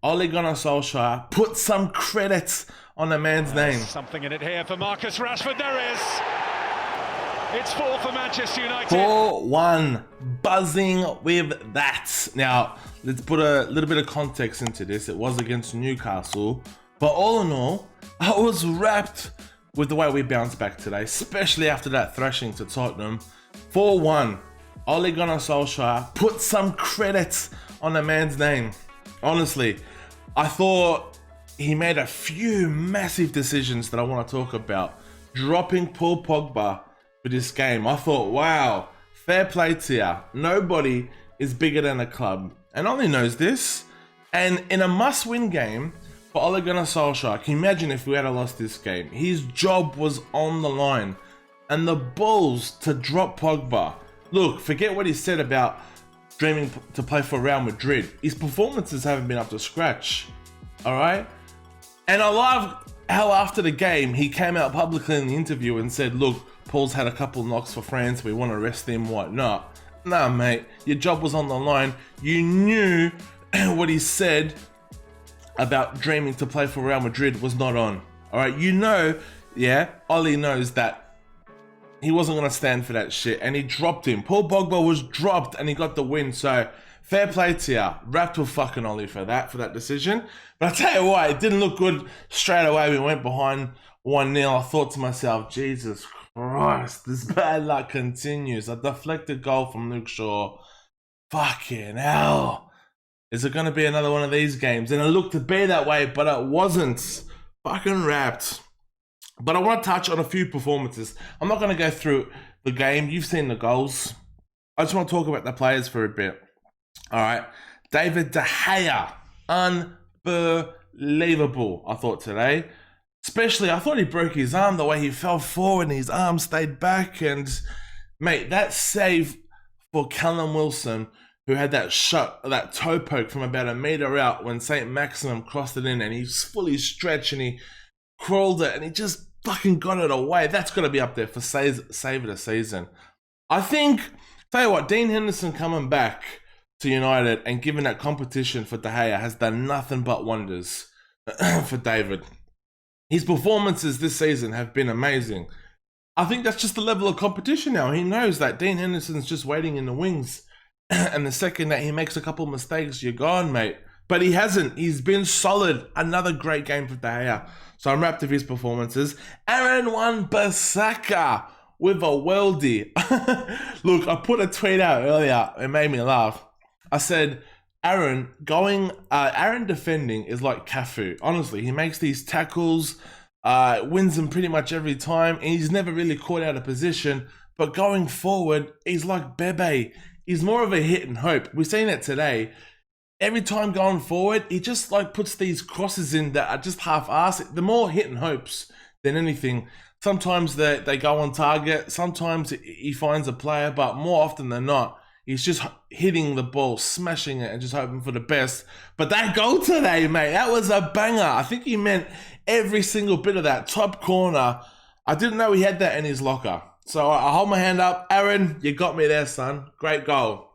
Ole Gunnar Solskjaer put some credit on the man's name. Something in it here for Marcus Rashford. There is. It's 4 for Manchester United. 4-1. Buzzing with that. Now, let's put a little bit of context into this. It was against Newcastle. But all in all, I was wrapped with the way we bounced back today, especially after that thrashing to Tottenham. 4-1. Ole Gunnar Solskjaer put some credit on the man's name. Honestly, I thought he made a few massive decisions that I want to talk about. Dropping Paul Pogba for this game. I thought, wow, fair play to you. Nobody is bigger than a club. And Ole knows this. And in a must-win game for Ole Gunnar Solskjaer, can you imagine if we had lost this game? His job was on the line. And the balls to drop Pogba. Look, forget what he said about dreaming to play for Real Madrid. His performances haven't been up to scratch. Alright? And I love how after the game, he came out publicly in the interview and said, look, Paul's had a couple knocks for France, we want to rest him, whatnot. Nah, mate, your job was on the line. You knew what he said about dreaming to play for Real Madrid was not on. Alright, you know, yeah, Ole knows that he wasn't going to stand for that shit, and he dropped him. Paul Pogba was dropped, and he got the win, so fair play to ya. Wrapped with fucking Ole for that decision. But I tell you what, it didn't look good straight away. We went behind 1-0. I thought to myself, Jesus Christ, this bad luck continues. A deflected goal from Luke Shaw. Fucking hell. Is it going to be another one of these games? And it looked to be that way, but it wasn't. Fucking wrapped. But I want to touch on a few performances. I'm not going to go through the game. You've seen the goals. I just want to talk about the players for a bit. All right. David De Gea. Unbelievable, I thought, today. Especially, I thought he broke his arm the way he fell forward and his arm stayed back. And, mate, that save for Callum Wilson, who had that shot, that toe poke from about a metre out when St. Maximin crossed it in, and he's fully stretched and he crawled it and he just fucking got it away. That's got to be up there for save of the season. I think, tell you what, Dean Henderson coming back to United and giving that competition for De Gea has done nothing but wonders for David. His performances this season have been amazing. I think that's just the level of competition now. He knows that Dean Henderson's just waiting in the wings. And the second that he makes a couple mistakes, you're gone, mate. But he hasn't. He's been solid. Another great game for De Gea. So I'm wrapped with his performances. Aaron Wan-Bissaka with a worldie. Look, I put a tweet out earlier. It made me laugh. I said, Aaron defending is like Cafu. Honestly, he makes these tackles, wins them pretty much every time, and he's never really caught out of position. But going forward, he's like Bebe. He's more of a hit and hope. We've seen it today. Every time going forward, he just like puts these crosses in that are just half-assed. The more hit and hopes than anything. Sometimes they go on target. Sometimes he finds a player, but more often than not, he's just hitting the ball, smashing it, and just hoping for the best. But that goal today, mate, that was a banger. I think he meant every single bit of that top corner. I didn't know he had that in his locker. So I hold my hand up. Aaron, you got me there, son. Great goal.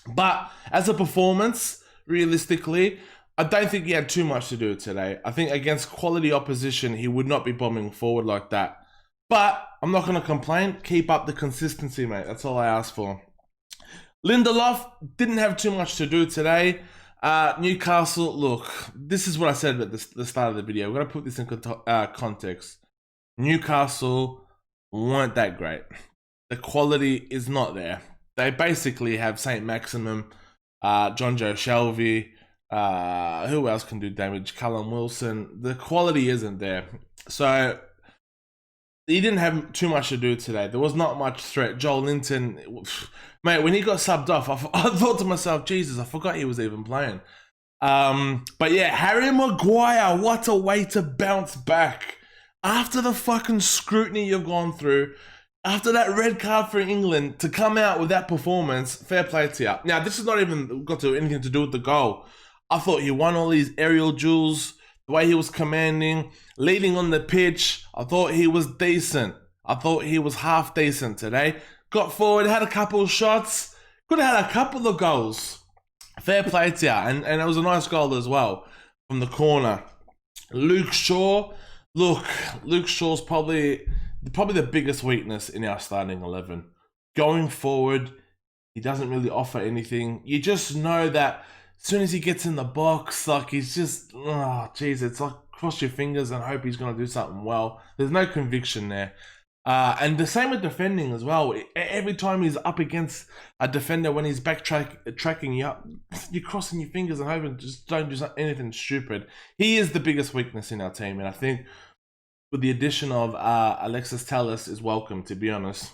But as a performance, realistically, I don't think he had too much to do today. I think against quality opposition, he would not be bombing forward like that. But I'm not going to complain. Keep up the consistency, mate. That's all I ask for. Lindelof didn't have too much to do today. Newcastle, look, this is what I said at the start of the video. We're going to put this in context. Newcastle weren't that great. The quality is not there. They basically have St. Maximin, Jonjo Shelvey, who else can do damage? Callum Wilson. The quality isn't there. So he didn't have too much to do today. There was not much threat. Joel Linton, mate, when he got subbed off, I thought to myself, Jesus, I forgot he was even playing. But yeah, Harry Maguire, what a way to bounce back. After the fucking scrutiny you've gone through, after that red card for England, to come out with that performance, fair play to you. Now, this has not even got anything to do with the goal. I thought he won all these aerial duels, the way he was commanding, leading on the pitch. I thought he was decent. I thought he was half decent today. Got forward, had a couple of shots, could have had a couple of goals. Fair play to you, and it was a nice goal as well. from the corner. Luke Shaw. Look, Luke Shaw's probably the biggest weakness in our starting 11. Going forward, he doesn't really offer anything. You just know that as soon as he gets in the box, like he's just, it's like cross your fingers and hope he's going to do something well. There's no conviction there. And the same with defending as well. Every time he's up against a defender, when he's tracking you up, you're crossing your fingers and hoping just don't do anything stupid. He is the biggest weakness in our team, and I think with the addition of Alexis Telles is welcome, to be honest.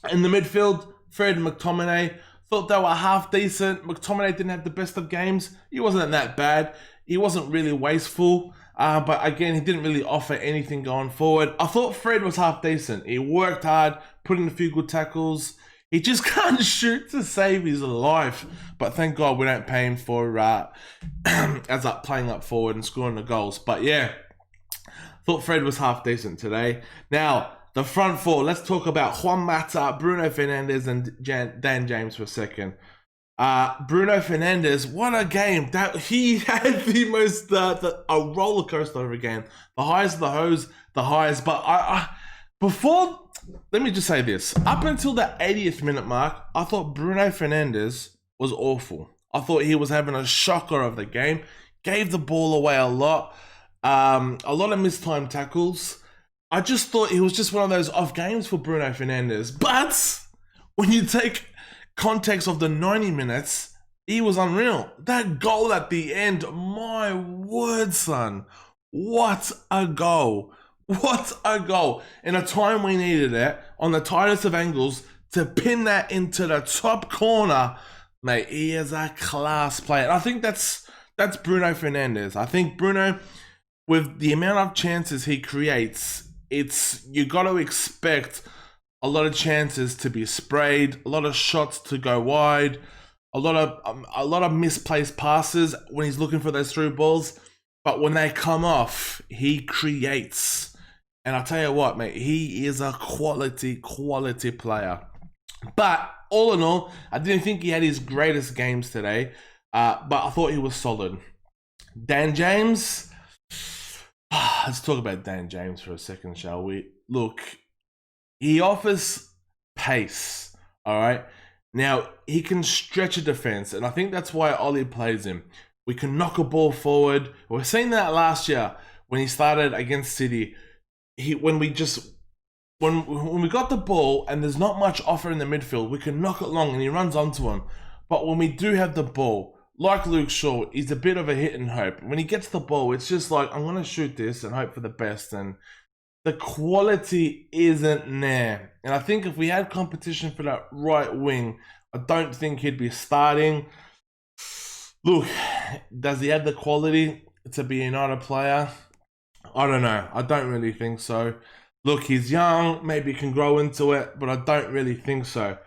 In the midfield, Fred and McTominay, thought they were half decent. McTominay didn't have the best of games. He wasn't that bad. He wasn't really wasteful. But again, he didn't really offer anything going forward. I thought Fred was half decent. He worked hard, put in a few good tackles. He just can't shoot to save his life. But thank God we don't pay him for playing up forward and scoring the goals. But yeah, thought Fred was half decent today. Now, the front four. Let's talk about Juan Mata, Bruno Fernandes, and Dan James for a second. Bruno Fernandes, what a game! That he had the most a roller coaster of a game. The highs, the lows, the highs. But let me just say this: up until the 80th minute mark, I thought Bruno Fernandes was awful. I thought he was having a shocker of the game. Gave the ball away a lot of mistimed tackles. I just thought he was just one of those off games for Bruno Fernandes. But when you take context of the 90 minutes, he was unreal. That goal at the end, my word, son. What a goal. What a goal. In a time we needed it, on the tightest of angles, to pin that into the top corner. Mate, he is a class player. And I think that's Bruno Fernandes. I think Bruno, with the amount of chances he creates, you got to expect a lot of chances to be sprayed, a lot of shots to go wide, a lot of misplaced passes when he's looking for those through balls. But when they come off, he creates. And I tell you what, mate, he is a quality player. But all in all, I didn't think he had his greatest games today, but I thought he was solid. Dan James. Let's talk about Dan James for a second, shall we? Look, he offers pace, all right? Now, he can stretch a defense, and I think that's why Ollie plays him. We can knock a ball forward. We've seen that last year when he started against City. When we got the ball and there's not much offer in the midfield, we can knock it long and he runs onto him. But when we do have the ball, like Luke Shaw, he's a bit of a hit and hope. When he gets the ball, it's just like, I'm going to shoot this and hope for the best. And the quality isn't there. And I think if we had competition for that right wing, I don't think he'd be starting. Look, does he have the quality to be a United player? I don't know. I don't really think so. Look, he's young. Maybe he can grow into it, but I don't really think so.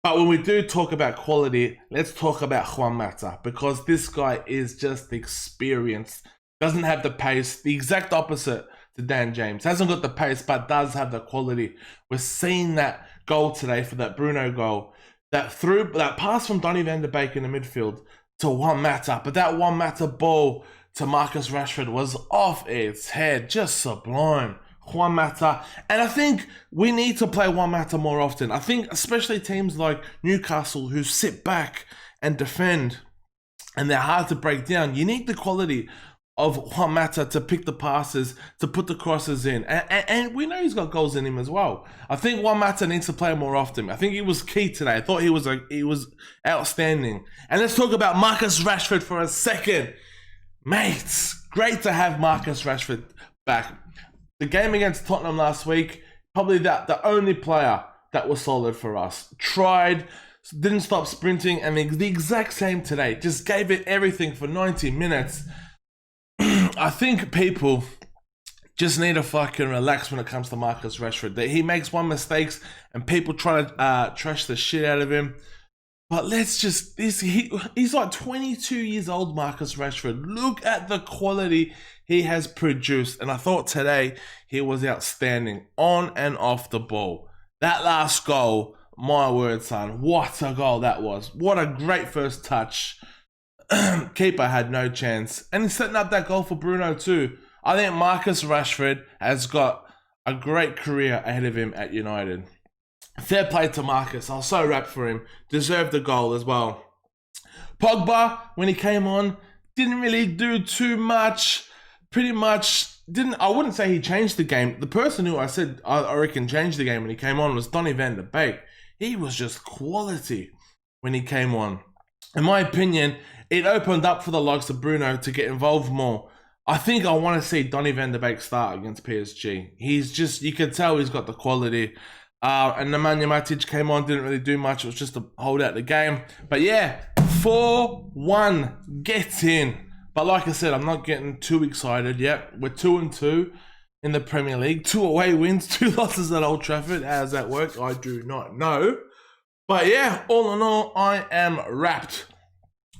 But when we do talk about quality, let's talk about Juan Mata, because this guy is just experienced. Doesn't have the pace. The exact opposite to Dan James. Hasn't got the pace, but does have the quality. We're seeing that goal today for that Bruno goal. That pass from Donny van der Beek in the midfield to Juan Mata. But that Juan Mata ball to Marcus Rashford was off its head. Just sublime. Juan Mata. And I think we need to play Juan Mata more often. I think especially teams like Newcastle who sit back and defend and they're hard to break down. You need the quality of Juan Mata to pick the passes, to put the crosses in. And we know he's got goals in him as well. I think Juan Mata needs to play more often. I think he was key today. I thought he was outstanding. And let's talk about Marcus Rashford for a second. Mates, great to have Marcus Rashford back. The game against Tottenham last week, probably the only player that was solid for us. Tried, didn't stop sprinting, and the exact same today. Just gave it everything for 90 minutes. I think people just need to fucking relax when it comes to Marcus Rashford. That he makes one mistake and people try to trash the shit out of him. But he's like 22 years old, Marcus Rashford. Look at the quality he has produced. And I thought today he was outstanding on and off the ball. That last goal, my word, son, what a goal that was. What a great first touch. Keeper had no chance. And he's setting up that goal for Bruno too. I think Marcus Rashford has got a great career ahead of him at United. Fair play to Marcus. I was so wrapped for him. Deserved the goal as well. Pogba, when he came on, didn't really do too much. Pretty much I wouldn't say he changed the game. The person who I said I reckon changed the game when he came on was Donny van de Beek. He was just quality when he came on. In my opinion, it opened up for the likes of Bruno to get involved more. I think I want to see Donny van de Beek start against PSG. He's just, you can tell he's got the quality. And Nemanja Matic came on, didn't really do much. It was just to hold out the game. But yeah, 4-1, get in. But like I said, I'm not getting too excited yet. We're 2-2 in the Premier League. 2 away wins, 2 losses at Old Trafford. How does that work? I do not know. But yeah, all in all, I am wrapped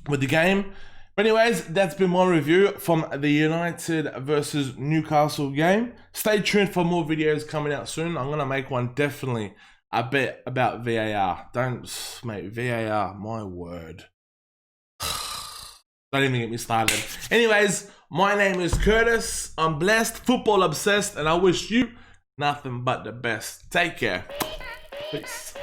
with the game. But anyways, that's been my review from the United versus Newcastle game. Stay tuned for more videos coming out soon. I'm going to make one definitely a bit about VAR. Mate, VAR, my word. Don't even get me started. Anyways, my name is Curtis. I'm blessed, football obsessed, and I wish you nothing but the best. Take care. Peace.